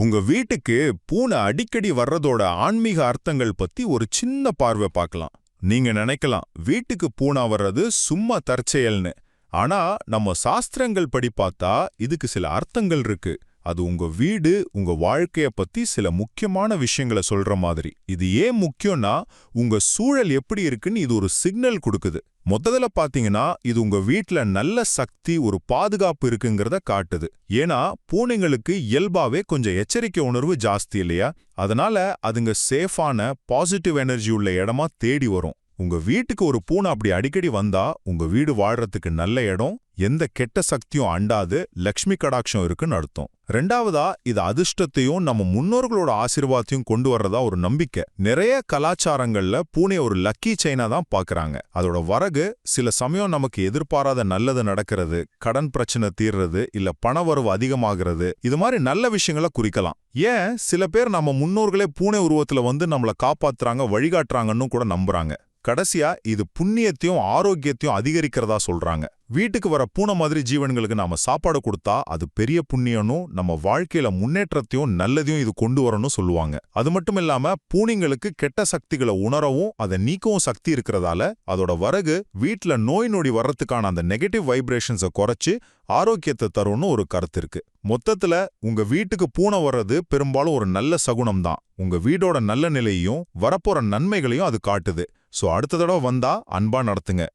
உங்க வீட்டுக்கு பூனை அடிக்கடி வர்றதோட ஆன்மீக அர்த்தங்கள் பத்தி ஒரு சின்ன பார்வை பார்க்கலாம். நீங்க நினைக்கலாம் வீட்டுக்கு பூனை வர்றது சும்மா தற்செயல்னு. ஆனா நம்ம சாஸ்திரங்கள் படி பார்த்தா இதுக்கு சில அர்த்தங்கள் இருக்கு. அது உங்க வீடு, உங்க வாழ்க்கைய பத்தி சில முக்கியமான விஷயங்களை சொல்ற மாதிரி. இது ஏன் முக்கியம்னா, உங்க சூழல் எப்படி இருக்குன்னு இது ஒரு சிக்னல் கொடுக்குது. மொத்தத்துல பாத்தீங்கன்னா இது உங்க வீட்ல நல்ல சக்தி, ஒரு பாதுகாப்பு இருக்குங்கிறத காட்டுது. ஏன்னா பூனைங்களுக்கு இயல்பாவே கொஞ்சம் எச்சரிக்கை உணர்வு ஜாஸ்தி இல்லையா? அதனால அதுங்க சேஃபான பாசிட்டிவ் எனர்ஜி உள்ள இடமா தேடி வரும். உங்க வீட்டுக்கு ஒரு பூனை அப்படி அடிக்கடி வந்தா உங்க வீடு வாழ்றதுக்கு நல்ல இடம், எந்த கெட்ட சக்தியும் அண்டாது, லக்ஷ்மி கடாட்சம் இருக்குன்னு அர்த்தம். ரெண்டாவதா, இது அதிர்ஷ்டத்தையும் நம்ம முன்னோர்களோட ஆசீர்வாதத்தையும் கொண்டு வர்றதா ஒரு நம்பிக்கை. நிறைய கலாச்சாரங்கள்ல பூனை ஒரு லக்கி செயினா தான் பாக்குறாங்க. அதோட வரகு சில சமயம் நமக்கு எதிர்பாராத நல்லது நடக்கிறது, கடன் பிரச்சனை தீர்றது, இல்ல பணவரவு அதிகமாகிறது, இது மாதிரி நல்ல விஷயங்களை குறிக்கலாம். ஏன் சில பேர் நம்ம முன்னோர்களே பூனை உருவத்துல வந்து நம்மள காப்பாத்துறாங்க, வழிகாட்டுறாங்கன்னு கூட நம்புறாங்க. கடைசியா இது புண்ணியத்தையும் ஆரோக்கியத்தையும் அதிகரிக்கிறதா சொல்றாங்க. வீட்டுக்கு வர பூனை மாதிரி ஜீவன்களுக்கு நாம சாப்பாடு கொடுத்தா அது பெரிய புண்ணியனும், நம்ம வாழ்க்கையில முன்னேற்றத்தையும் நல்லதையும் இது கொண்டு வரணும் சொல்லுவாங்க. அது மட்டும் இல்லாம பூனைங்களுக்கு கெட்ட சக்திகளை உணரவும் அதை நீக்கவும் சக்தி இருக்கிறதால அதோட வரகு வீட்டுல நோய் நொடி வர்றதுக்கான அந்த நெகட்டிவ் வைப்ரேஷன்ஸை குறைச்சு ஆரோக்கியத்தை தரும்னு ஒரு கருத்து இருக்கு. மொத்தத்துல உங்க வீட்டுக்கு பூனை வர்றது பெரும்பாலும் ஒரு நல்ல சகுனம் தான். உங்க வீடோட நல்ல நிலையையும் வரப்போற நன்மைகளையும் அது காட்டுது. சோ அடுத்த தடவை வந்தா அன்பா நடத்துங்க.